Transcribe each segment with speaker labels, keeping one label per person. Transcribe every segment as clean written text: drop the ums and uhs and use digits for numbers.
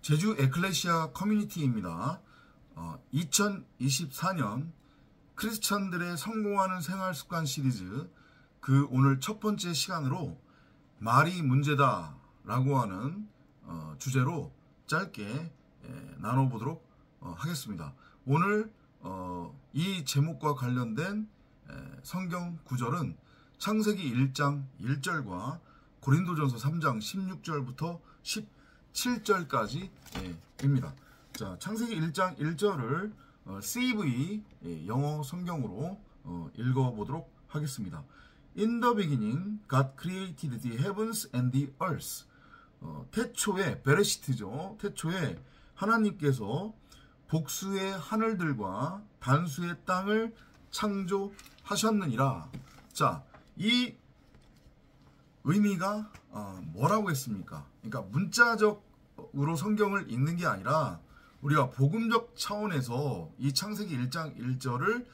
Speaker 1: 제주 에클레시아 커뮤니티입니다. 2024년 크리스천들의 성공하는 생활 습관 시리즈 오늘 첫 번째 시간으로 말이 문제다 라고 하는 주제로 짧게 나눠보도록 하겠습니다. 오늘 이 제목과 관련된 성경 구절은 창세기 1장 1절과 고린도전서 3장 16절부터 17절까지입니다. 자, 창세기 1장 1절을 CV 영어 성경으로 읽어보도록 하겠습니다. In the beginning, God created the heavens and the earth. 태초에, 베레시트죠. 태초에 하나님께서 복수의 하늘들과 단수의 땅을 창조하셨느니라. 자, 이 의미가 뭐라고 했습니까? 그러니까 문자적으로 성경을 읽는 게 아니라 우리가 복음적 차원에서 이 창세기 1장 1절을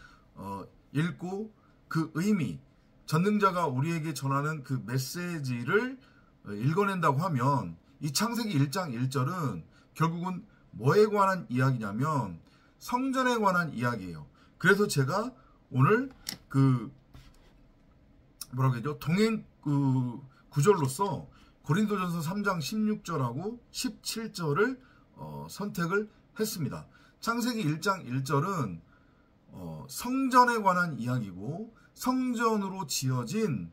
Speaker 1: 읽고 그 의미, 전능자가 우리에게 전하는 그 메시지를 읽어낸다고 하면 이 창세기 1장 1절은 결국은 뭐에 관한 이야기냐면 성전에 관한 이야기예요. 그래서 제가 오늘 뭐라고 하죠? 동행 구절로서 고린도전서 3장 16절하고 17절을 선택을 했습니다. 창세기 1장 1절은 성전에 관한 이야기고 성전으로 지어진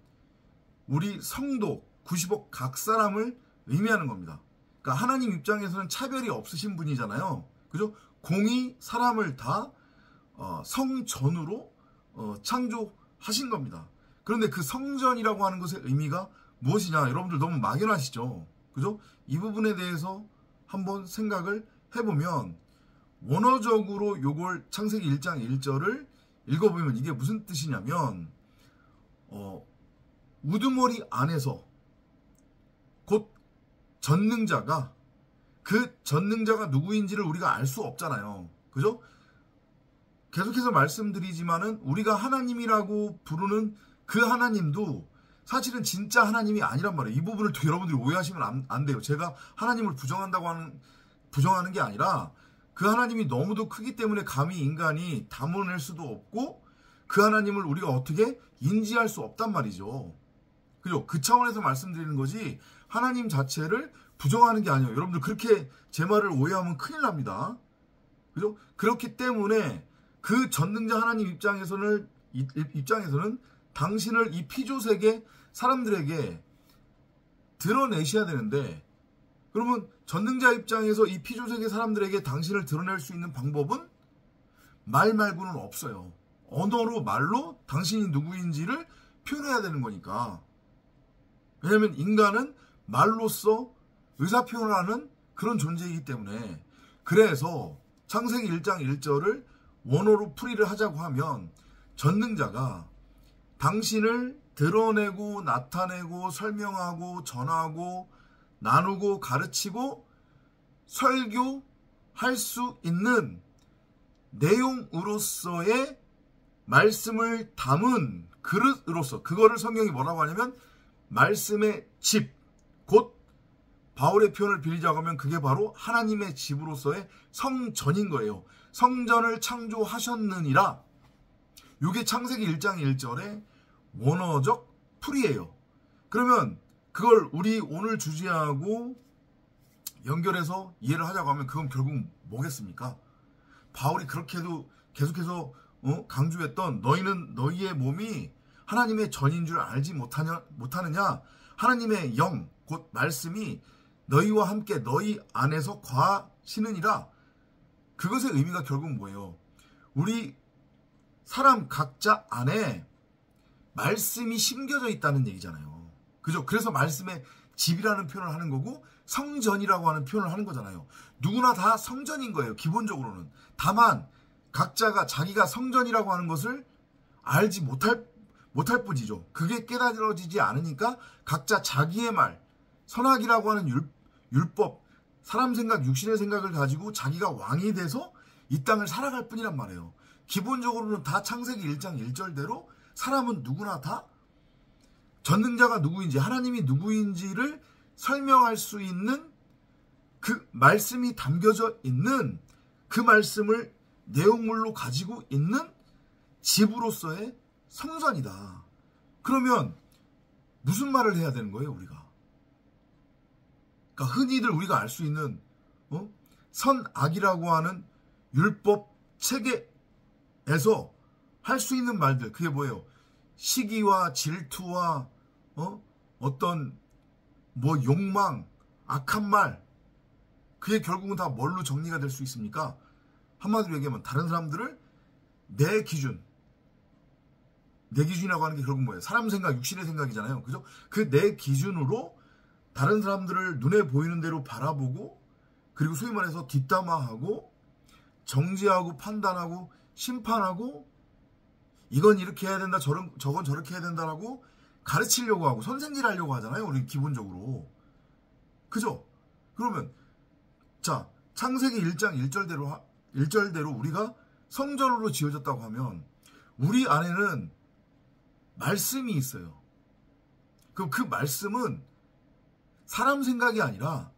Speaker 1: 우리 성도 90억 각 사람을 의미하는 겁니다. 그러니까 하나님 입장에서는 차별이 없으신 분이잖아요. 그죠? 공이 사람을 다 성전으로 창조하신 겁니다. 그런데 그 성전이라고 하는 것의 의미가 무엇이냐? 여러분들 너무 막연하시죠? 그죠? 이 부분에 대해서 한번 생각을 해보면 원어적으로 요걸 창세기 1장 1절을 읽어보면 이게 무슨 뜻이냐면 우두머리 안에서 곧 전능자가 그 전능자가 누구인지를 우리가 알 수 없잖아요. 그죠? 계속해서 말씀드리지만은 우리가 하나님이라고 부르는 그 하나님도 사실은 진짜 하나님이 아니란 말이에요. 이 부분을 또 여러분들이 오해하시면 안 돼요. 제가 하나님을 부정하는 게 아니라 그 하나님이 너무도 크기 때문에 감히 인간이 담아낼 수도 없고 그 하나님을 우리가 어떻게 인지할 수 없단 말이죠. 그죠? 그 차원에서 말씀드리는 거지 하나님 자체를 부정하는 게 아니에요. 여러분들 그렇게 제 말을 오해하면 큰일 납니다. 그죠? 그렇기 때문에 그 전능자 하나님 입장에서는 당신을 이 피조세계 사람들에게 드러내셔야 되는데 그러면 전능자 입장에서 이 피조세계 사람들에게 당신을 드러낼 수 있는 방법은 말 말고는 없어요. 언어로 말로 당신이 누구인지를 표현해야 되는 거니까. 왜냐하면 인간은 말로써 의사표현을 하는 그런 존재이기 때문에 그래서 창세기 1장 1절을 원어로 풀이를 하자고 하면 전능자가 당신을 드러내고 나타내고 설명하고 전하고 나누고 가르치고 설교할 수 있는 내용으로서의 말씀을 담은 그릇으로서 그거를 성경이 뭐라고 하냐면 말씀의 집, 곧 바울의 표현을 빌리자고 하면 그게 바로 하나님의 집으로서의 성전인 거예요. 성전을 창조하셨느니라. 이게 창세기 1장 1절의 원어적 풀이에요. 그러면 그걸 우리 오늘 주제하고 연결해서 이해를 하자고 하면 그건 결국 뭐겠습니까? 바울이 그렇게도 계속해서 강조했던 너희는 너희의 몸이 하나님의 전인 줄 알지 못하느냐? 하나님의 영, 곧 말씀이 너희와 함께 너희 안에서 거하시느니라. 그것의 의미가 결국 뭐예요? 우리 사람 각자 안에 말씀이 심겨져 있다는 얘기잖아요. 그죠? 그래서 말씀의 집이라는 표현을 하는 거고 성전이라고 하는 표현을 하는 거잖아요. 누구나 다 성전인 거예요. 기본적으로는. 다만 각자가 자기가 성전이라고 하는 것을 알지 못할 뿐이죠. 그게 깨달아지지 않으니까 각자 자기의 말, 선악이라고 하는 율법, 사람 생각, 육신의 생각을 가지고 자기가 왕이 돼서 이 땅을 살아갈 뿐이란 말이에요. 기본적으로는 다 창세기 1장 1절대로 사람은 누구나 다 전능자가 누구인지 하나님이 누구인지를 설명할 수 있는 그 말씀이 담겨져 있는 그 말씀을 내용물로 가지고 있는 집으로서의 성전이다. 그러면 무슨 말을 해야 되는 거예요, 우리가? 그러니까 흔히들 우리가 알 수 있는 선악이라고 하는 율법 체계에서 할 수 있는 말들, 그게 뭐예요? 시기와 질투와 어떤 뭐 욕망, 악한 말, 그게 결국은 다 뭘로 정리가 될 수 있습니까? 한마디로 얘기하면 다른 사람들을 내 기준이라고 하는 게 결국 뭐예요? 사람 생각, 육신의 생각이잖아요. 그죠? 그 내 기준으로 다른 사람들을 눈에 보이는 대로 바라보고, 그리고 소위 말해서 뒷담화하고 정죄하고 판단하고 심판하고, 이건 이렇게 해야 된다, 저건 저렇게 해야 된다라고 가르치려고 하고 선생질 하려고 하잖아요, 우리 기본적으로. 그죠? 그러면 자, 창세기 1장 1절대로 우리가 성전으로 지어졌다고 하면 우리 안에는 말씀이 있어요. 그럼 그 말씀은 사람 생각이 아니라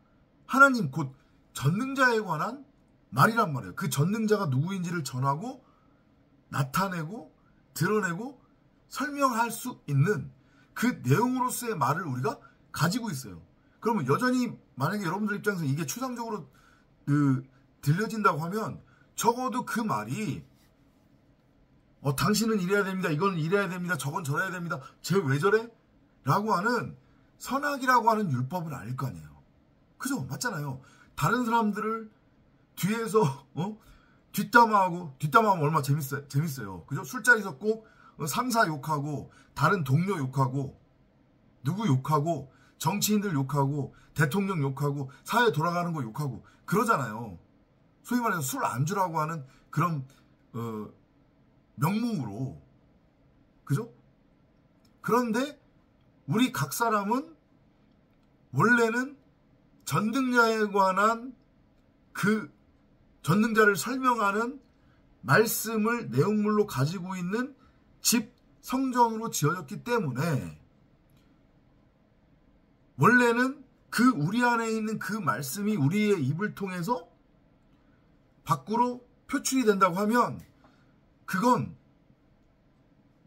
Speaker 1: 하나님 곧 전능자에 관한 말이란 말이에요. 그 전능자가 누구인지를 전하고 나타내고 드러내고 설명할 수 있는 그 내용으로서의 말을 우리가 가지고 있어요. 그러면 여전히 만약에 여러분들 입장에서 이게 추상적으로 들려진다고 하면 적어도 그 말이 당신은 이래야 됩니다. 이건 이래야 됩니다. 저건 저래야 됩니다. 쟤 왜 저래? 라고 하는 선악이라고 하는 율법을 알 거 아니에요. 그죠? 맞잖아요. 다른 사람들을 뒤에서 뒷담화하면 얼마나 재밌어요. 그죠? 술자리에서 꼭 상사 욕하고 다른 동료 욕하고 누구 욕하고 정치인들 욕하고 대통령 욕하고 사회 돌아가는 거 욕하고 그러잖아요. 소위 말해서 술 안주라고 하는 그런 명목으로. 그죠? 그런데 우리 각 사람은 원래는 전능자에 관한 그 전능자를 설명하는 말씀을 내용물로 가지고 있는 집, 성전으로 지어졌기 때문에 원래는 그 우리 안에 있는 그 말씀이 우리의 입을 통해서 밖으로 표출이 된다고 하면 그건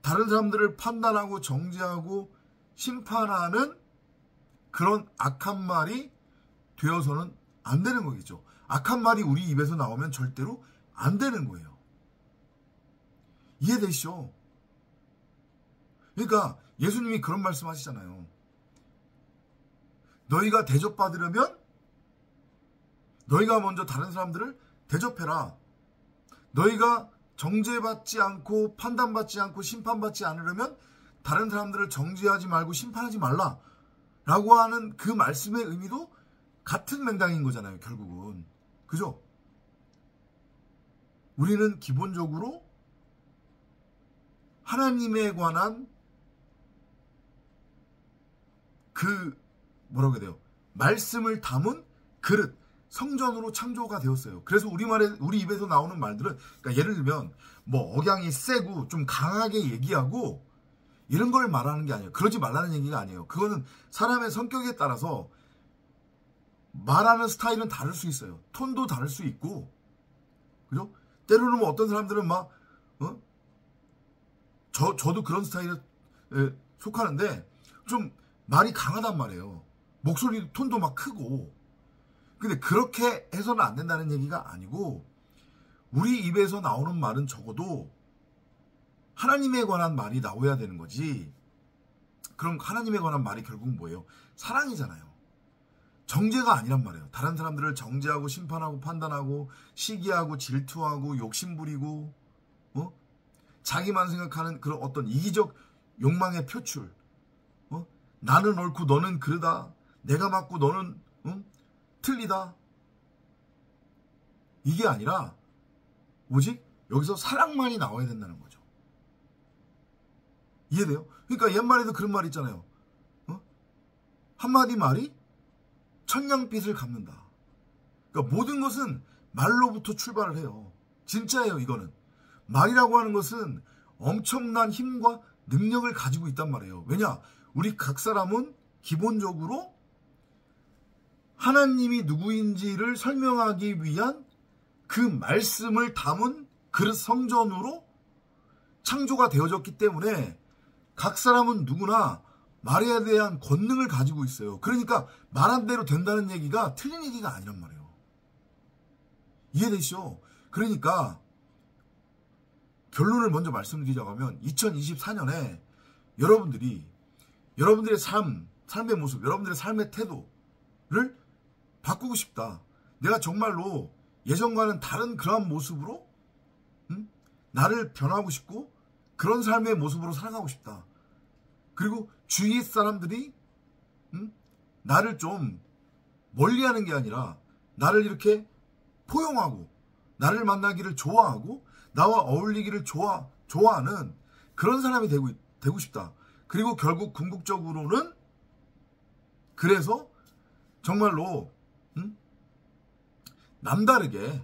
Speaker 1: 다른 사람들을 판단하고 정죄하고 심판하는 그런 악한 말이 되어서는 안 되는 거겠죠. 악한 말이 우리 입에서 나오면 절대로 안 되는 거예요. 이해되시죠? 그러니까 예수님이 그런 말씀 하시잖아요. 너희가 대접받으려면 너희가 먼저 다른 사람들을 대접해라. 너희가 정죄받지 않고 판단받지 않고 심판받지 않으려면 다른 사람들을 정죄하지 말고 심판하지 말라. 라고 하는 그 말씀의 의미도 같은 맥락인 거잖아요, 결국은. 그죠? 우리는 기본적으로 하나님에 관한 뭐라고 해야 돼요? 말씀을 담은 그릇, 성전으로 창조가 되었어요. 그래서 우리 입에서 나오는 말들은, 그러니까 예를 들면, 뭐, 억양이 세고, 좀 강하게 얘기하고, 이런 걸 말하는 게 아니에요. 그러지 말라는 얘기가 아니에요. 그거는 사람의 성격에 따라서 말하는 스타일은 다를 수 있어요. 톤도 다를 수 있고, 그죠? 때로는 뭐 어떤 사람들은 막, 저도 그런 스타일에 속하는데, 좀 말이 강하단 말이에요. 목소리 톤도 막 크고. 근데 그렇게 해서는 안 된다는 얘기가 아니고, 우리 입에서 나오는 말은 적어도 하나님에 관한 말이 나와야 되는 거지. 그럼 하나님에 관한 말이 결국은 뭐예요? 사랑이잖아요. 정죄가 아니란 말이에요. 다른 사람들을 정죄하고 심판하고 판단하고 시기하고 질투하고 욕심부리고 자기만 생각하는 그런 어떤 이기적 욕망의 표출. 나는 옳고 너는 그르다. 내가 맞고 너는 틀리다. 이게 아니라 오직 여기서 사랑만이 나와야 된다는 거죠. 이해돼요? 그러니까 옛말에도 그런 말 있잖아요. 한마디 말이 천냥빚을 갚는다. 그러니까 모든 것은 말로부터 출발을 해요. 진짜예요, 이거는. 말이라고 하는 것은 엄청난 힘과 능력을 가지고 있단 말이에요. 왜냐? 우리 각 사람은 기본적으로 하나님이 누구인지를 설명하기 위한 그 말씀을 담은 그릇 성전으로 창조가 되어졌기 때문에 각 사람은 누구나 말에 대한 권능을 가지고 있어요. 그러니까 말한 대로 된다는 얘기가 틀린 얘기가 아니란 말이에요. 이해되시죠? 그러니까 결론을 먼저 말씀드리자고 하면 2024년에 여러분들의 삶의 모습, 여러분들의 삶의 태도를 바꾸고 싶다. 내가 정말로 예전과는 다른 그러한 모습으로 나를 변화하고 싶고 그런 삶의 모습으로 살아가고 싶다. 그리고 주위 사람들이 나를 좀 멀리하는 게 아니라 나를 이렇게 포용하고 나를 만나기를 좋아하고 나와 어울리기를 좋아하는 그런 사람이 되고 싶다. 그리고 결국 궁극적으로는 그래서 정말로 남다르게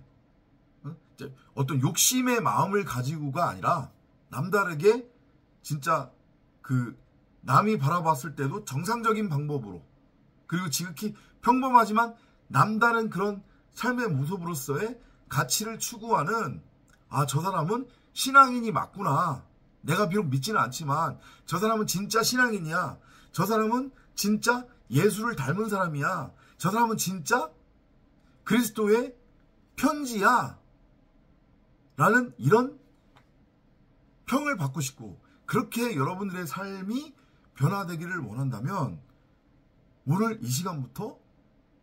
Speaker 1: 어떤 욕심의 마음을 가지고가 아니라 남다르게 진짜 그 남이 바라봤을 때도 정상적인 방법으로 그리고 지극히 평범하지만 남다른 그런 삶의 모습으로서의 가치를 추구하는 저 사람은 신앙인이 맞구나. 내가 비록 믿지는 않지만 저 사람은 진짜 신앙인이야. 저 사람은 진짜 예수를 닮은 사람이야. 저 사람은 진짜 그리스도의 편지야. 라는 이런 평을 받고 싶고 그렇게 여러분들의 삶이 변화되기를 원한다면 오늘 이 시간부터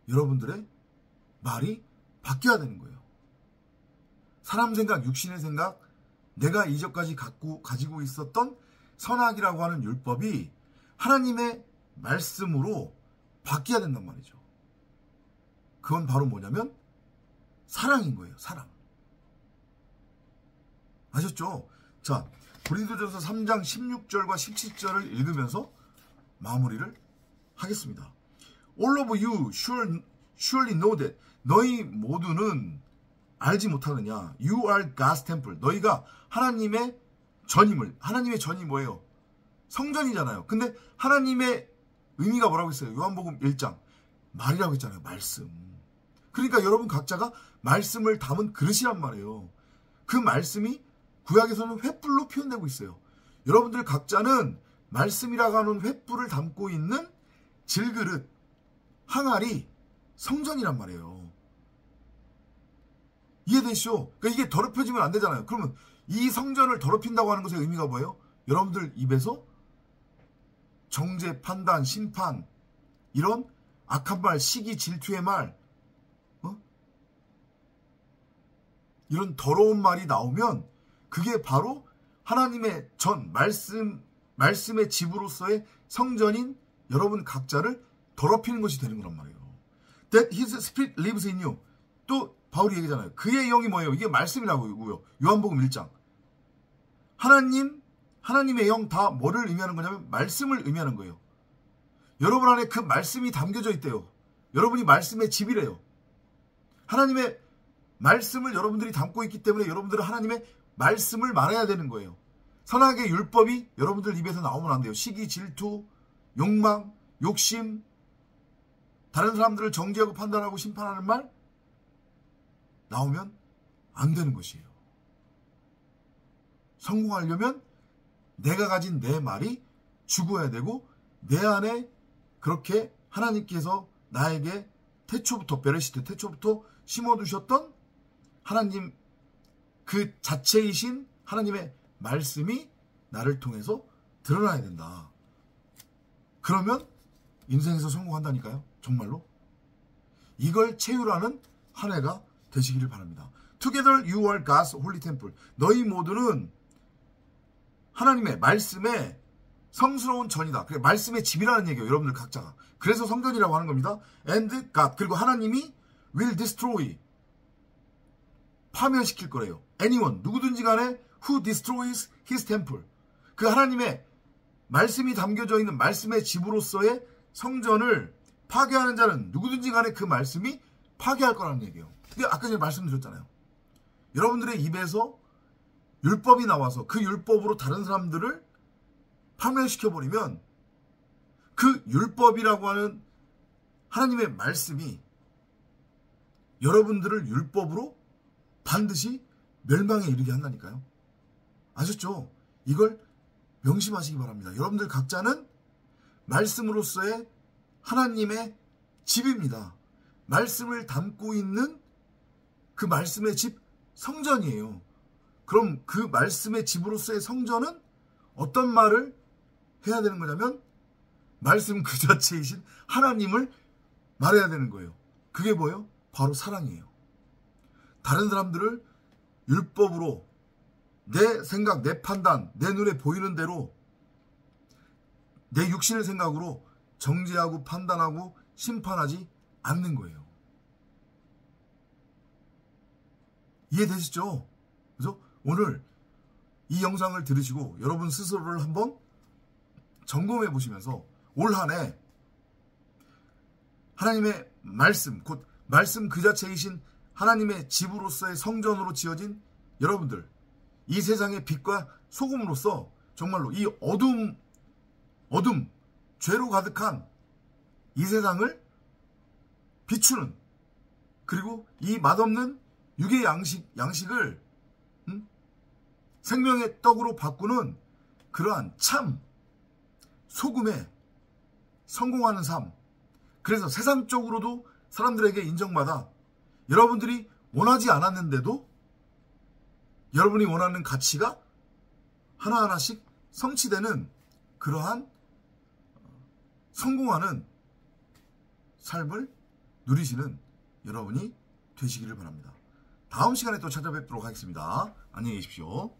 Speaker 1: 여러분들의 말이 바뀌어야 되는 거예요. 사람 생각, 육신의 생각, 내가 이전까지 가지고 있었던 선악이라고 하는 율법이 하나님의 말씀으로 바뀌어야 된단 말이죠. 그건 바로 뭐냐면 사랑인 거예요. 사랑. 아셨죠? 자, 고린도전서 3장 16절과 17절을 읽으면서 마무리를 하겠습니다. All of you surely know that 너희 모두는 알지 못하느냐. You are God's temple. 너희가 하나님의 전임을. 하나님의 전이 뭐예요? 성전이잖아요. 근데 하나님의 의미가 뭐라고 했어요? 요한복음 1장. 말이라고 했잖아요. 말씀. 그러니까 여러분 각자가 말씀을 담은 그릇이란 말이에요. 그 말씀이 구약에서는 횃불로 표현되고 있어요. 여러분들 각자는 말씀이라고 하는 횃불을 담고 있는 질그릇, 항아리, 성전이란 말이에요. 이해되시죠? 그러니까 이게 더럽혀지면 안 되잖아요. 그러면 이 성전을 더럽힌다고 하는 것의 의미가 뭐예요? 여러분들 입에서 정죄, 판단, 심판, 이런 악한 말, 시기, 질투의 말, 이런 더러운 말이 나오면 그게 바로 하나님의 말씀의 집으로서의 성전인 여러분 각자를 더럽히는 것이 되는 거란 말이에요. That his spirit lives in you. 또 바울이 얘기잖아요. 그의 영이 뭐예요? 이게 말씀이라고요. 요한복음 1장. 하나님의 영 다 뭐를 의미하는 거냐면 말씀을 의미하는 거예요. 여러분 안에 그 말씀이 담겨져 있대요. 여러분이 말씀의 집이래요. 하나님의 말씀을 여러분들이 담고 있기 때문에 여러분들은 하나님의 말씀을 말해야 되는 거예요. 선악의 율법이 여러분들 입에서 나오면 안 돼요. 시기, 질투, 욕망, 욕심, 다른 사람들을 정죄하고 판단하고 심판하는 말 나오면 안 되는 것이에요. 성공하려면 내가 가진 내 말이 죽어야 되고 내 안에 그렇게 하나님께서 나에게 베레시트 태초부터 심어두셨던 하나님 그 자체이신 하나님의 말씀이 나를 통해서 드러나야 된다. 그러면 인생에서 성공한다니까요. 정말로. 이걸 채우라는 한 해가 되시기를 바랍니다. Together you are God's holy temple. 너희 모두는 하나님의 말씀의 성스러운 전이다. 그래, 말씀의 집이라는 얘기예요. 여러분들 각자가. 그래서 성전이라고 하는 겁니다. And God. 그리고 하나님이 will destroy. 파멸시킬 거래요. Anyone. 누구든지 간에 who destroys his temple. 그 하나님의 말씀이 담겨져 있는 말씀의 집으로서의 성전을 파괴하는 자는 누구든지 간에 그 말씀이 파괴할 거라는 얘기예요. 근데 아까 전에 말씀드렸잖아요. 여러분들의 입에서 율법이 나와서 그 율법으로 다른 사람들을 파멸시켜버리면 그 율법이라고 하는 하나님의 말씀이 여러분들을 율법으로 반드시 멸망에 이르게 한다니까요. 아셨죠? 이걸 명심하시기 바랍니다. 여러분들 각자는 말씀으로서의 하나님의 집입니다. 말씀을 담고 있는 그 말씀의 집 성전이에요. 그럼 그 말씀의 집으로서의 성전은 어떤 말을 해야 되는 거냐면 말씀 그 자체이신 하나님을 말해야 되는 거예요. 그게 뭐예요? 바로 사랑이에요. 다른 사람들을 율법으로 내 생각, 내 판단, 내 눈에 보이는 대로 내 육신의 생각으로 정죄하고 판단하고 심판하지 않는 거예요. 이해되시죠? 그래서 오늘 이 영상을 들으시고 여러분 스스로를 한번 점검해 보시면서 올 한 해 하나님의 말씀, 곧 말씀 그 자체이신 하나님의 집으로서의 성전으로 지어진 여러분들, 이 세상의 빛과 소금으로서 정말로 이 어둠, 죄로 가득한 이 세상을 비추는, 그리고 이 맛없는 육의 양식을 생명의 떡으로 바꾸는 그러한 참 소금에 성공하는 삶. 그래서 세상적으로도 사람들에게 인정받아 여러분들이 원하지 않았는데도 여러분이 원하는 가치가 하나하나씩 성취되는 그러한 성공하는 삶을 누리시는 여러분이 되시기를 바랍니다. 다음 시간에 또 찾아뵙도록 하겠습니다. 안녕히 계십시오.